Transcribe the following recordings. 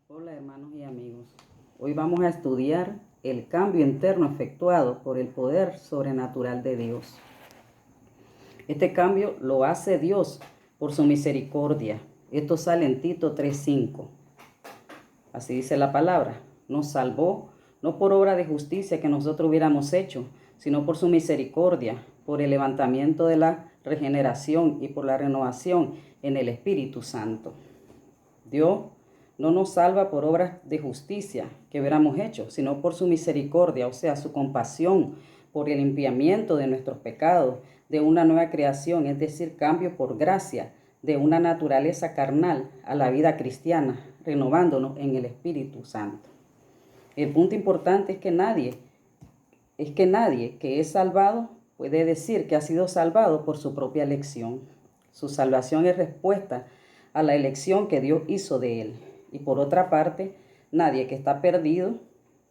Hola hermanos y amigos, hoy vamos a estudiar el cambio interno efectuado por el poder sobrenatural de Dios. Este cambio lo hace Dios por su misericordia. Esto sale en Tito 3:5. Así dice la palabra, nos salvó no por obra de justicia que nosotros hubiéramos hecho, sino por su misericordia, por el levantamiento de la regeneración y por la renovación en el Espíritu Santo. Dios no nos salva por obras de justicia que hubiéramos hecho, sino por su misericordia, o sea, su compasión, por el limpiamiento de nuestros pecados, de una nueva creación, es decir, cambio por gracia, de una naturaleza carnal a la vida cristiana, renovándonos en el Espíritu Santo. El punto importante es que nadie que es salvado puede decir que ha sido salvado por su propia elección. Su salvación es respuesta a la elección que Dios hizo de él. Y por otra parte, nadie que está perdido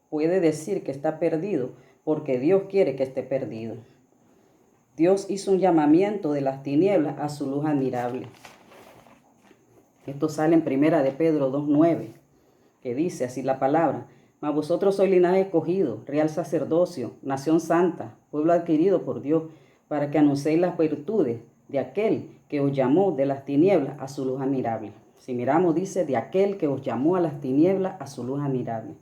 puede decir que está perdido porque Dios quiere que esté perdido. Dios hizo un llamamiento de las tinieblas a su luz admirable. Esto sale en 1 de Pedro 2:9, que dice así la palabra: mas vosotros sois linaje escogido, real sacerdocio, nación santa, pueblo adquirido por Dios, para que anunciéis las virtudes de aquel que os llamó de las tinieblas a su luz admirable. Si miramos, dice, de aquel que os llamó a las tinieblas a su luz admirable.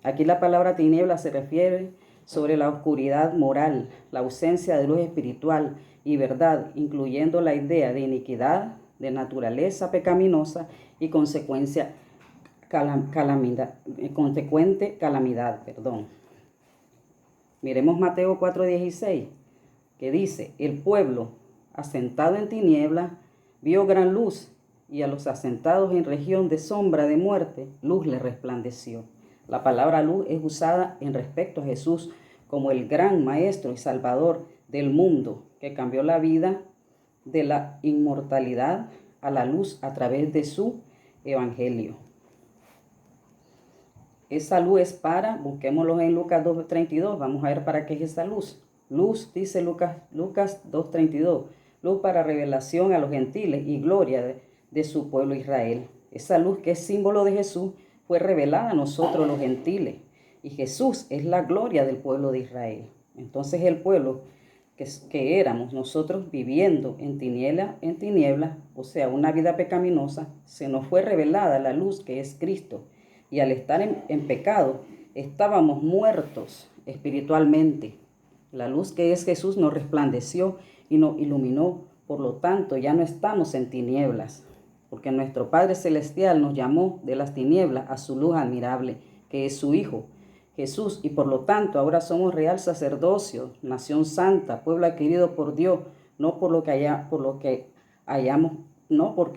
Aquí la palabra tiniebla se refiere sobre la oscuridad moral, la ausencia de luz espiritual y verdad, incluyendo la idea de iniquidad, de naturaleza pecaminosa y consecuente calamidad. Miremos Mateo 4:16, que dice: el pueblo asentado en tinieblas vio gran luz, y a los asentados en región de sombra de muerte, luz le resplandeció. La palabra luz es usada en respecto a Jesús como el gran maestro y salvador del mundo, que cambió la vida de la inmortalidad a la luz a través de su evangelio. Esa luz es busquémoslo en Lucas 2:32, vamos a ver para qué es esa luz. Luz, dice Lucas 2:32, luz para revelación a los gentiles y gloria de su pueblo Israel. Esa luz, que es símbolo de Jesús, fue revelada a nosotros los gentiles, y Jesús es la gloria del pueblo de Israel. Entonces el pueblo que éramos nosotros viviendo en tinieblas, o sea, una vida pecaminosa, se nos fue revelada la luz que es Cristo. Y al estar en pecado, estábamos muertos espiritualmente. La luz que es Jesús nos resplandeció y nos iluminó. Por lo tanto, ya no estamos en tinieblas, porque nuestro Padre Celestial nos llamó de las tinieblas a su luz admirable, que es su Hijo Jesús, y por lo tanto ahora somos real sacerdocio, nación santa, pueblo adquirido por Dios, no porque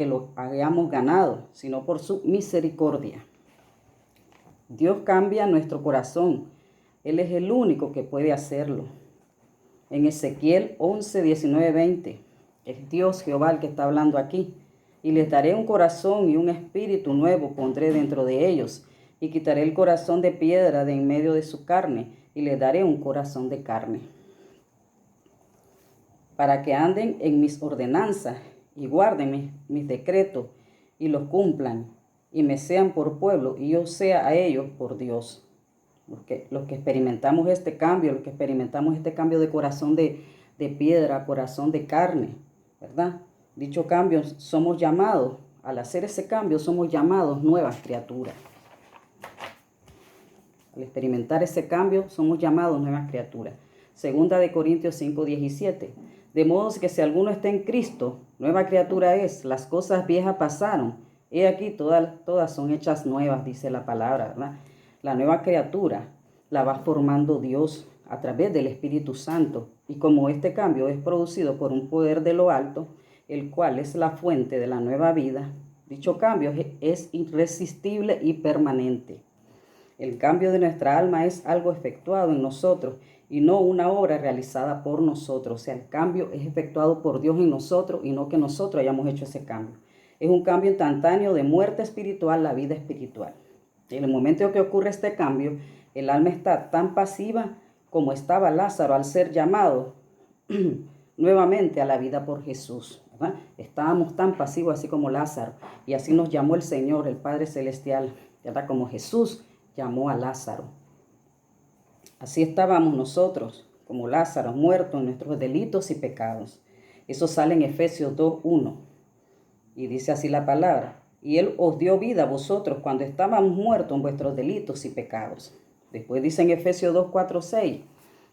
lo hayamos ganado, sino por su misericordia. Dios cambia nuestro corazón. Él es el único que puede hacerlo. En Ezequiel 11:19-20, es Dios Jehová el que está hablando aquí. Y les daré un corazón y un espíritu nuevo pondré dentro de ellos, y quitaré el corazón de piedra de en medio de su carne, y les daré un corazón de carne. Para que anden en mis ordenanzas y guarden mis decretos y los cumplan, y me sean por pueblo, y yo sea a ellos por Dios. Los que experimentamos este cambio, de corazón de piedra a corazón de carne, ¿verdad? Dicho cambio, al hacer ese cambio, somos llamados nuevas criaturas. Al experimentar ese cambio, somos llamados nuevas criaturas. Segunda de Corintios 5:17. De modo que si alguno está en Cristo, nueva criatura es, las cosas viejas pasaron. He aquí, todas son hechas nuevas, dice la palabra, ¿verdad? La nueva criatura la va formando Dios a través del Espíritu Santo. Y como este cambio es producido por un poder de lo alto, el cual es la fuente de la nueva vida, dicho cambio es irresistible y permanente. El cambio de nuestra alma es algo efectuado en nosotros y no una obra realizada por nosotros. O sea, el cambio es efectuado por Dios en nosotros y no que nosotros hayamos hecho ese cambio. Es un cambio instantáneo de muerte espiritual a la vida espiritual. En el momento en que ocurre este cambio, el alma está tan pasiva como estaba Lázaro al ser llamado nuevamente a la vida por Jesús, ¿verdad? Estábamos tan pasivos así como Lázaro, y así nos llamó el Señor, el Padre Celestial, ¿verdad? Como Jesús llamó a Lázaro. Así estábamos nosotros, como Lázaro, muertos en nuestros delitos y pecados. Eso sale en Efesios 2:1. Y dice así la palabra: y Él os dio vida a vosotros cuando estábamos muertos en vuestros delitos y pecados. Después dice en Efesios 2:4-6,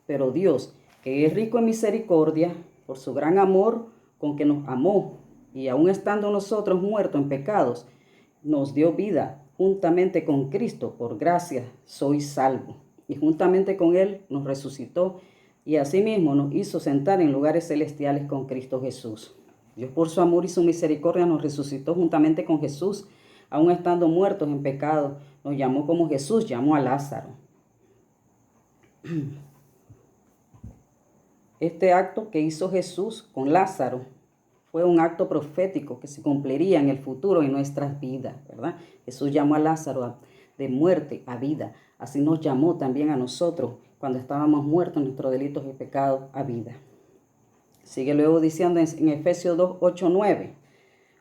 pero Dios, que es rico en misericordia, por su gran amor con que nos amó, y aun estando nosotros muertos en pecados, nos dio vida juntamente con Cristo. Por gracia sois salvos. Y juntamente con Él nos resucitó, y asimismo nos hizo sentar en lugares celestiales con Cristo Jesús. Dios, por su amor y su misericordia, nos resucitó juntamente con Jesús, aun estando muertos en pecado. Nos llamó como Jesús llamó a Lázaro. Este acto que hizo Jesús con Lázaro fue un acto profético que se cumpliría en el futuro en nuestras vidas, ¿verdad? Jesús llamó a Lázaro de muerte a vida. Así nos llamó también a nosotros cuando estábamos muertos en nuestros delitos y pecados a vida. Sigue luego diciendo en Efesios 2:8-9,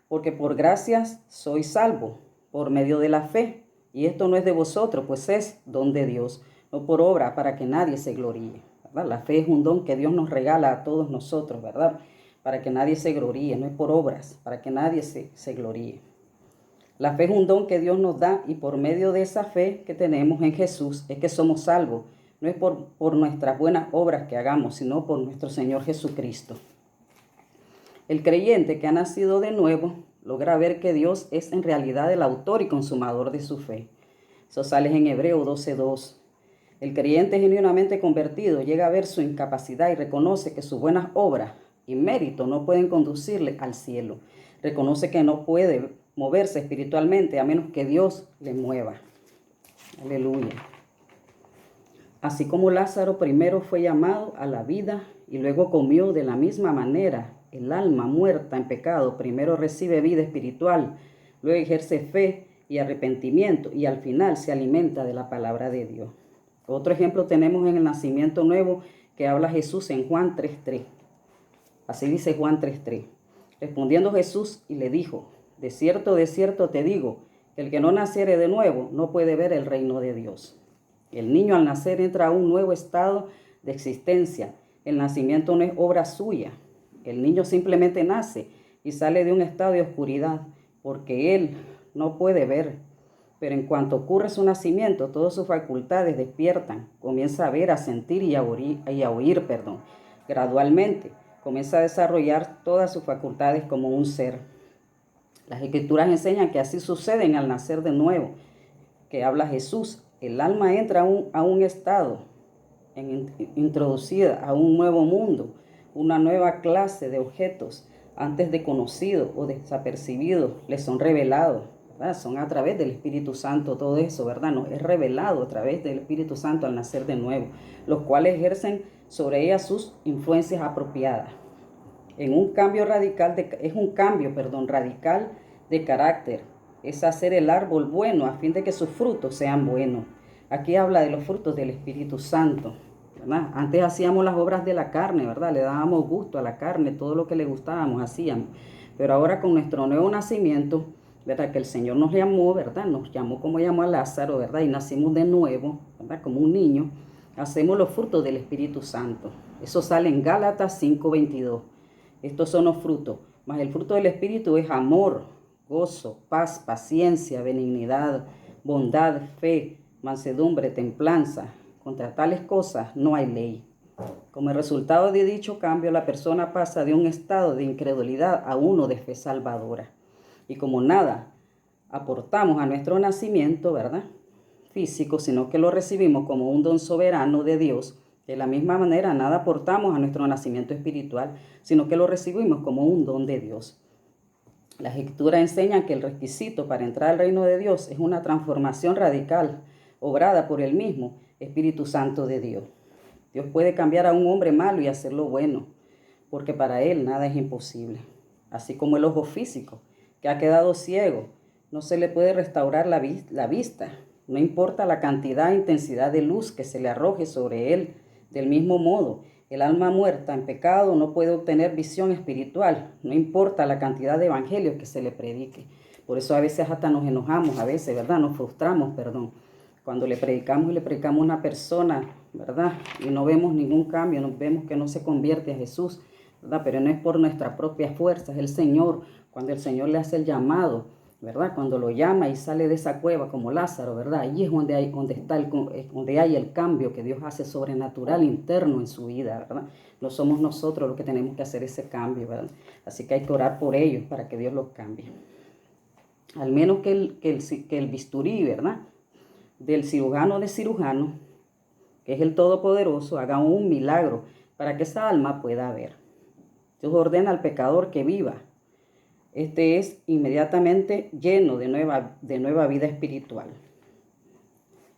porque por gracias sois salvos por medio de la fe, y esto no es de vosotros, pues es don de Dios, no por obra, para que nadie se gloríe, ¿verdad? La fe es un don que Dios nos regala a todos nosotros, ¿verdad? Para que nadie se gloríe, no es por obras, para que nadie se gloríe. La fe es un don que Dios nos da, y por medio de esa fe que tenemos en Jesús es que somos salvos. No es por nuestras buenas obras que hagamos, sino por nuestro Señor Jesucristo. El creyente que ha nacido de nuevo logra ver que Dios es en realidad el autor y consumador de su fe. Eso sale en Hebreos 12:2. El creyente genuinamente convertido llega a ver su incapacidad y reconoce que sus buenas obras y mérito no pueden conducirle al cielo. Reconoce que no puede moverse espiritualmente a menos que Dios le mueva. Aleluya. Así como Lázaro primero fue llamado a la vida y luego comió, de la misma manera el alma muerta en pecado primero recibe vida espiritual, luego ejerce fe y arrepentimiento, y al final se alimenta de la palabra de Dios. Otro ejemplo tenemos en el nacimiento nuevo que habla Jesús en Juan 3:3. Así dice Juan 3:3. Respondiendo Jesús y le dijo: de cierto te digo, que el que no naciere de nuevo no puede ver el reino de Dios. El niño al nacer entra a un nuevo estado de existencia. El nacimiento no es obra suya. El niño simplemente nace y sale de un estado de oscuridad porque él no puede ver. Pero en cuanto ocurre su nacimiento, todas sus facultades despiertan. Comienza a ver, a sentir y a oír. Gradualmente comienza a desarrollar todas sus facultades como un ser. Las Escrituras enseñan que así sucede al nacer de nuevo, que habla Jesús. El alma entra a un estado introducida a un nuevo mundo, una nueva clase de objetos antes de conocidos o desapercibidos les son revelados, ¿verdad? Son a través del Espíritu Santo todo eso, ¿verdad? Nos es revelado a través del Espíritu Santo al nacer de nuevo, los cuales ejercen sobre ella sus influencias apropiadas. Es un cambio radical de carácter. Es hacer el árbol bueno a fin de que sus frutos sean buenos. Aquí habla de los frutos del Espíritu Santo, ¿verdad? Antes hacíamos las obras de la carne, ¿verdad? Le dábamos gusto a la carne, todo lo que le gustábamos hacíamos. Pero ahora con nuestro nuevo nacimiento, ¿verdad? Que el Señor nos llamó, ¿verdad? Nos llamó como llamó a Lázaro, ¿verdad? Y nacimos de nuevo, ¿verdad? Como un niño. Hacemos los frutos del Espíritu Santo. Eso sale en Gálatas 5:22. Estos son los frutos. Mas el fruto del Espíritu es amor, gozo, paz, paciencia, benignidad, bondad, fe, mansedumbre, templanza. Contra tales cosas no hay ley. Como resultado de dicho cambio, la persona pasa de un estado de incredulidad a uno de fe salvadora. Y como nada aportamos a nuestro nacimiento, ¿verdad?, físico, sino que lo recibimos como un don soberano de Dios, de la misma manera nada aportamos a nuestro nacimiento espiritual, sino que lo recibimos como un don de Dios. Las Escrituras enseñan que el requisito para entrar al reino de Dios es una transformación radical, obrada por el mismo Espíritu Santo de Dios. Dios puede cambiar a un hombre malo y hacerlo bueno, porque para Él nada es imposible. Así como el ojo físico, que ha quedado ciego, no se le puede restaurar la vista. No importa la cantidad e intensidad de luz que se le arroje sobre él. Del mismo modo, el alma muerta en pecado no puede obtener visión espiritual. No importa la cantidad de evangelios que se le predique, Por eso a veces hasta nos enojamos, a veces, ¿verdad? Nos frustramos, perdón. Cuando le predicamos a una persona, ¿verdad? Y no vemos ningún cambio, no vemos que no se convierte a Jesús, ¿verdad? Pero no es por nuestra propia fuerza, es el Señor. Cuando el Señor le hace el llamado, ¿verdad? Cuando lo llama y sale de esa cueva como Lázaro, ¿verdad? Allí es donde hay el cambio que Dios hace sobrenatural interno en su vida, ¿verdad? No somos nosotros los que tenemos que hacer ese cambio, ¿verdad? Así que hay que orar por ellos para que Dios los cambie. Al menos que el bisturí, ¿verdad? Del cirujano de cirujanos, que es el Todopoderoso, haga un milagro para que esa alma pueda ver. Dios ordena al pecador que viva. Este es inmediatamente lleno de nueva vida espiritual.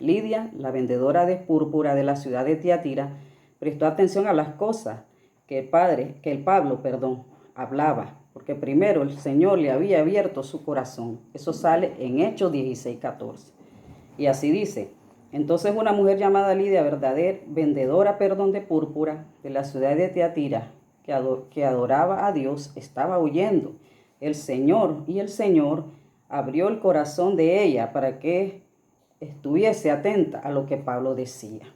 Lidia, la vendedora de púrpura de la ciudad de Tiatira, prestó atención a las cosas que el Pablo hablaba, porque primero el Señor le había abierto su corazón. Eso sale en Hechos 16:14. Y así dice: entonces una mujer llamada Lidia, verdadera vendedora de púrpura de la ciudad de Tiatira, que adoraba a Dios, estaba oyendo el Señor abrió el corazón de ella para que estuviese atenta a lo que Pablo decía.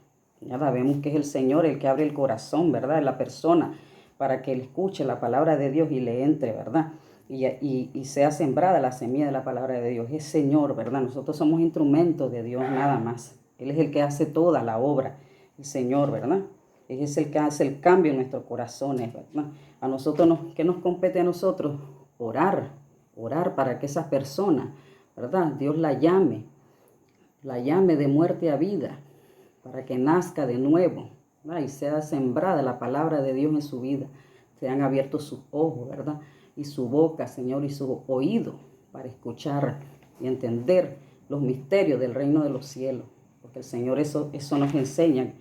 Ya vemos que es el Señor el que abre el corazón, ¿verdad?, de la persona para que él escuche la palabra de Dios y le entre, ¿verdad? Y sea sembrada la semilla de la palabra de Dios. Es Señor, ¿verdad? Nosotros somos instrumentos de Dios nada más. Él es el que hace toda la obra, el Señor, ¿verdad? Él es el que hace el cambio en nuestros corazones, ¿verdad? A nosotros, ¿qué nos compete a nosotros? Orar para que esa persona, ¿verdad?, Dios la llame de muerte a vida, para que nazca de nuevo, ¿verdad?, y sea sembrada la palabra de Dios en su vida. Sean abiertos sus ojos, ¿verdad?, y su boca, Señor, y su oído para escuchar y entender los misterios del reino de los cielos. Porque el Señor eso nos enseña,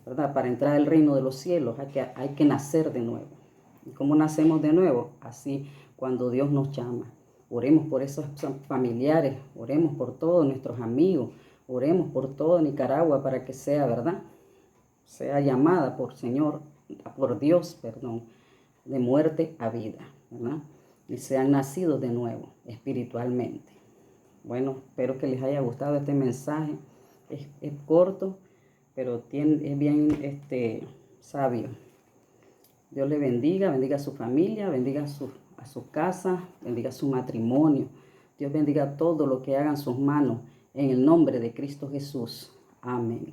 ¿verdad? Para entrar al reino de los cielos hay que nacer de nuevo. ¿Y cómo nacemos de nuevo? Así, cuando Dios nos llama. Oremos por esos familiares, oremos por todos nuestros amigos, oremos por todo Nicaragua para que sea, ¿verdad?, sea llamada por Dios, de muerte a vida, ¿verdad? Y sean nacidos de nuevo espiritualmente. Bueno, espero que les haya gustado este mensaje. Es corto, pero es bien sabio. Dios le bendiga a su familia, bendiga a su casa, bendiga su matrimonio. Dios bendiga todo lo que hagan sus manos en el nombre de Cristo Jesús. Amén.